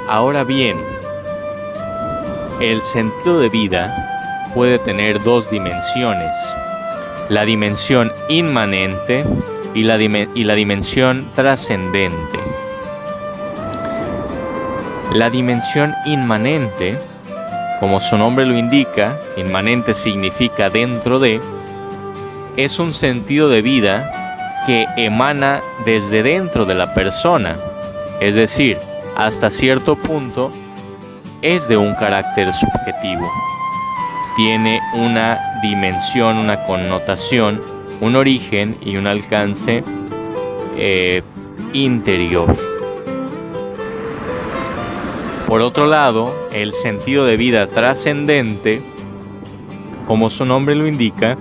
Ahora bien, el sentido de vida puede tener dos dimensiones: la dimensión inmanente y la dimensión trascendente. La dimensión inmanente, como su nombre lo indica, inmanente significa dentro de, es un sentido de vida que emana desde dentro de la persona, es decir, hasta cierto punto es de un carácter subjetivo. Tiene una dimensión, una connotación, un origen y un alcance interior. Por otro lado, el sentido de vida trascendente, como su nombre lo indica,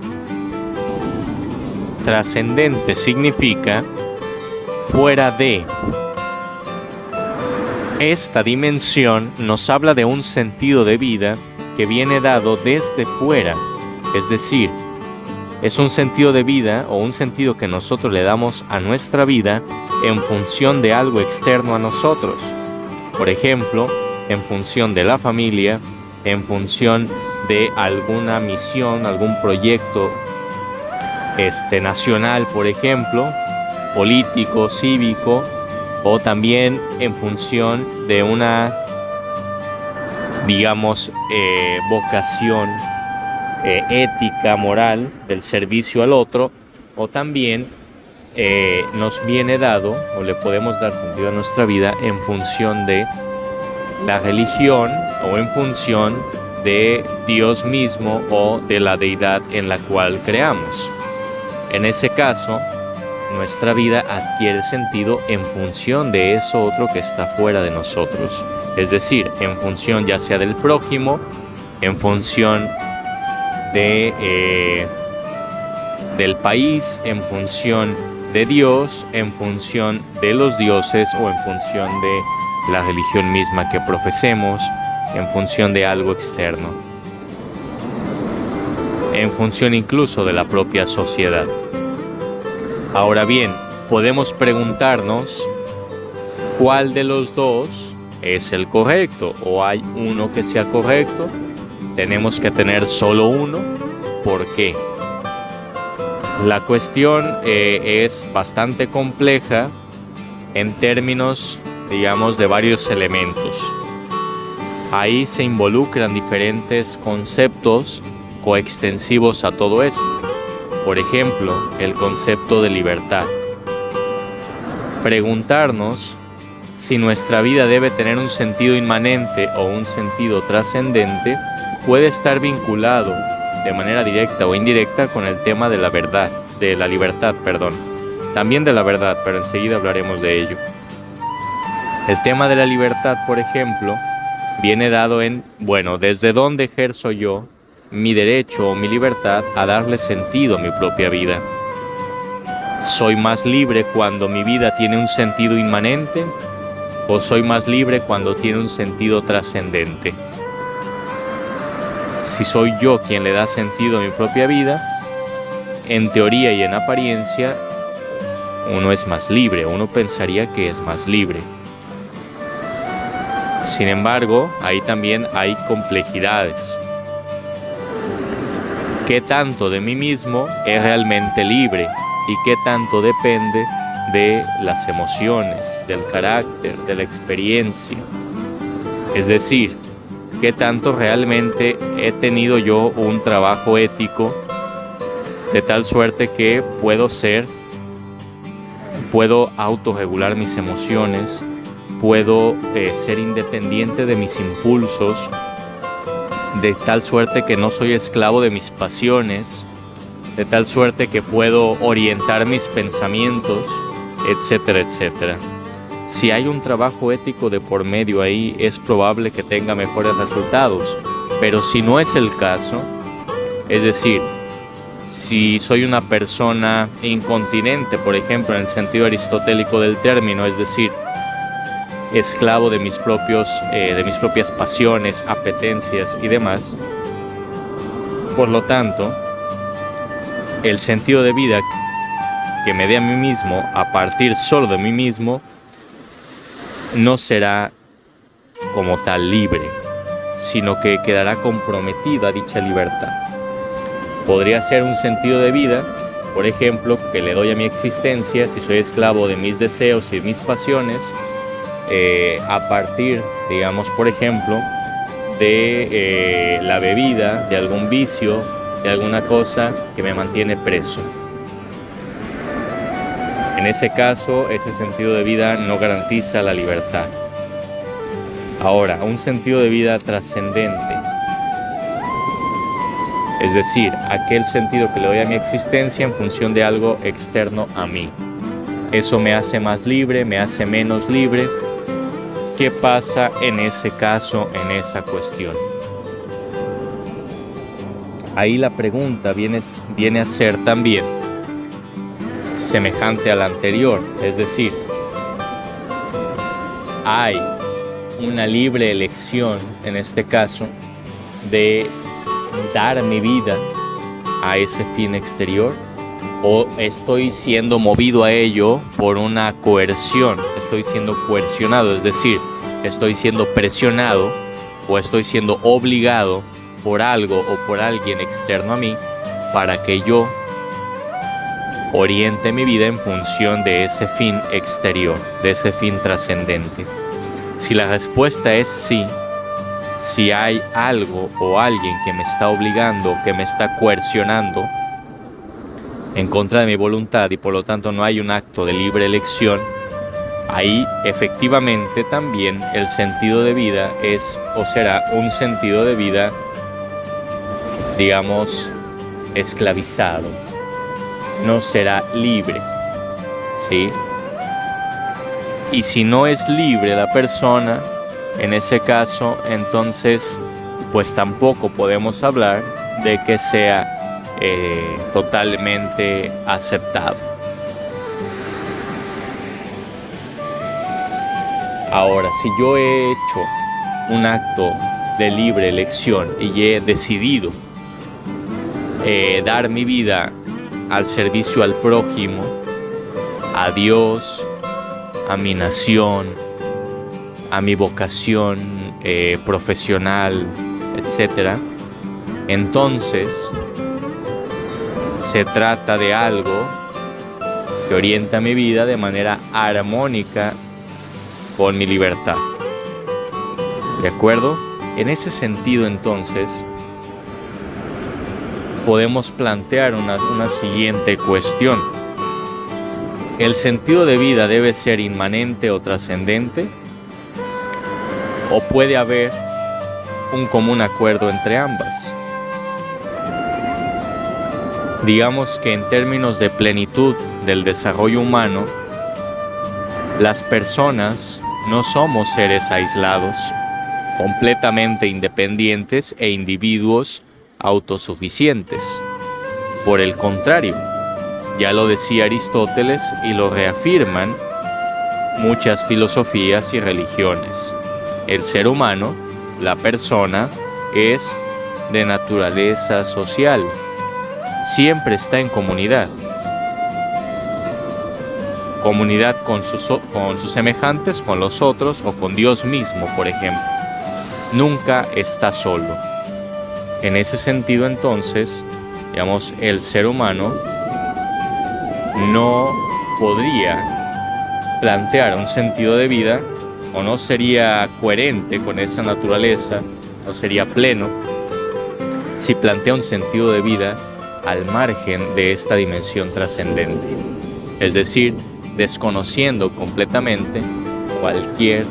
trascendente significa fuera de. Esta dimensión nos habla de un sentido de vida que viene dado desde fuera, es decir, es un sentido de vida o un sentido que nosotros le damos a nuestra vida en función de algo externo a nosotros. Por ejemplo, en función de la familia, en función de alguna misión, algún proyecto nacional, por ejemplo, político, cívico, o también en función de una, digamos, vocación ética, moral, del servicio al otro, o también nos viene dado, o le podemos dar sentido a nuestra vida en función de la religión o en función de Dios mismo o de la deidad en la cual creamos. En ese caso, nuestra vida adquiere sentido en función de eso otro que está fuera de nosotros, es decir, en función ya sea del prójimo, en función del país, en función de Dios, en función de los dioses o en función de la religión misma que profesemos, en función de algo externo, en función incluso de la propia sociedad. Ahora bien, podemos preguntarnos cuál de los dos es el correcto, o hay uno que sea correcto. Tenemos que tener solo uno. ¿Por qué? La cuestión es bastante compleja en términos, digamos, de varios elementos. Ahí se involucran diferentes conceptos coextensivos a todo esto. Por ejemplo, el concepto de libertad. Preguntarnos si nuestra vida debe tener un sentido inmanente o un sentido trascendente puede estar vinculado de manera directa o indirecta con el tema de la verdad, de la libertad, perdón. También de la verdad, pero enseguida hablaremos de ello. El tema de la libertad, por ejemplo, viene dado en, bueno, ¿desde dónde ejerzo yo mi derecho o mi libertad a darle sentido a mi propia vida? ¿Soy más libre cuando mi vida tiene un sentido inmanente o soy más libre cuando tiene un sentido trascendente? Si soy yo quien le da sentido a mi propia vida, en teoría y en apariencia, uno es más libre, uno pensaría que es más libre. Sin embargo, ahí también hay complejidades. ¿Qué tanto de mí mismo es realmente libre? ¿Y qué tanto depende de las emociones, del carácter, de la experiencia? Es decir, ¿qué tanto realmente he tenido yo un trabajo ético de tal suerte que puedo autorregular mis emociones, puedo ser independiente de mis impulsos, de tal suerte que no soy esclavo de mis pasiones, de tal suerte que puedo orientar mis pensamientos, etcétera, etcétera? Si hay un trabajo ético de por medio ahí, es probable que tenga mejores resultados. Pero si no es el caso, es decir, si soy una persona incontinente, por ejemplo, en el sentido aristotélico del término, es decir, esclavo de mis propias pasiones, apetencias y demás, por lo tanto, el sentido de vida que me dé a mí mismo, a partir solo de mí mismo, no será como tal libre, sino que quedará comprometida a dicha libertad. Podría ser un sentido de vida, por ejemplo, que le doy a mi existencia si soy esclavo de mis deseos y mis pasiones, a partir, digamos, por ejemplo, de la bebida, de algún vicio, de alguna cosa que me mantiene preso. En ese caso, ese sentido de vida no garantiza la libertad. Ahora, un sentido de vida trascendente, es decir, aquel sentido que le doy a mi existencia en función de algo externo a mí. Eso me hace más libre, me hace menos libre. ¿Qué pasa en ese caso, en esa cuestión? Ahí la pregunta viene a ser también semejante a la anterior, es decir, hay una libre elección, en este caso, de dar mi vida a ese fin exterior, o estoy siendo movido a ello por una coerción, estoy siendo coercionado, es decir, estoy siendo presionado o estoy siendo obligado por algo o por alguien externo a mí para que yo oriente mi vida en función de ese fin exterior, de ese fin trascendente. Si la respuesta es sí, si hay algo o alguien que me está obligando, que me está coercionando en contra de mi voluntad y por lo tanto no hay un acto de libre elección, ahí efectivamente también el sentido de vida es o será un sentido de vida, digamos, esclavizado. No será libre, ¿sí? Y si no es libre la persona, en ese caso, entonces, pues tampoco podemos hablar de que sea totalmente aceptado. Ahora, si yo he hecho un acto de libre elección y he decidido dar mi vida al servicio al prójimo, a Dios, a mi nación, a mi vocación profesional, etc. Entonces, se trata de algo que orienta mi vida de manera armónica con mi libertad. ¿De acuerdo? En ese sentido, entonces, podemos plantear una siguiente cuestión. ¿El sentido de vida debe ser inmanente o trascendente? ¿O puede haber un común acuerdo entre ambas? Digamos que en términos de plenitud del desarrollo humano, las personas no somos seres aislados, completamente independientes e individuos autosuficientes. Por el contrario, ya lo decía Aristóteles y lo reafirman muchas filosofías y religiones. El ser humano, la persona, es de naturaleza social. Siempre está en comunidad. Comunidad con sus semejantes, con los otros o con Dios mismo, por ejemplo. Nunca está solo. En ese sentido, entonces, digamos, el ser humano no podría plantear un sentido de vida o no sería coherente con esa naturaleza, no sería pleno, si plantea un sentido de vida al margen de esta dimensión trascendente. Es decir, desconociendo completamente cualquier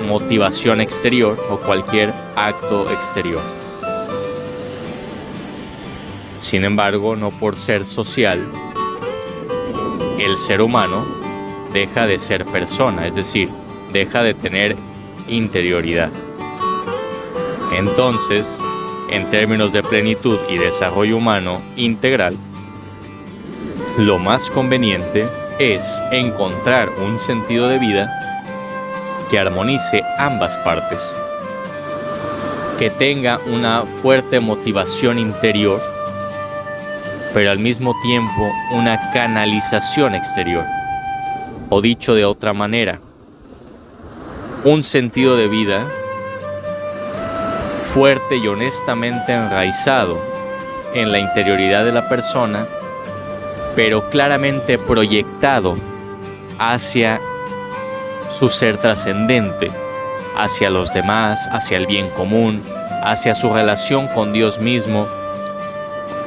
motivación exterior o cualquier acto exterior. Sin embargo, no por ser social, el ser humano deja de ser persona, es decir, deja de tener interioridad. Entonces, en términos de plenitud y desarrollo humano integral, lo más conveniente es encontrar un sentido de vida que armonice ambas partes, que tenga una fuerte motivación interior, pero al mismo tiempo una canalización exterior. O dicho de otra manera, un sentido de vida fuerte y honestamente enraizado en la interioridad de la persona, pero claramente proyectado hacia su ser trascendente, hacia los demás, hacia el bien común, hacia su relación con Dios mismo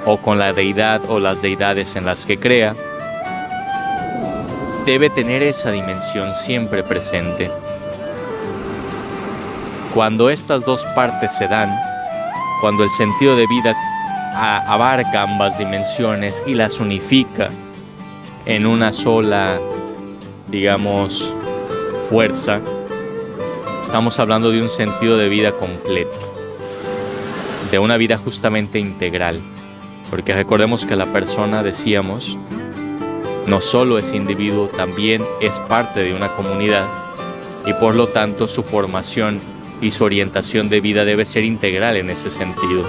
o con la deidad o las deidades en las que crea. Debe tener esa dimensión siempre presente. Cuando estas dos partes se dan, cuando el sentido de vida abarca ambas dimensiones y las unifica en una sola, digamos, fuerza, estamos hablando de un sentido de vida completo, de una vida justamente integral, porque recordemos que la persona, decíamos, no solo es individuo, también es parte de una comunidad, y por lo tanto su formación y su orientación de vida debe ser integral en ese sentido.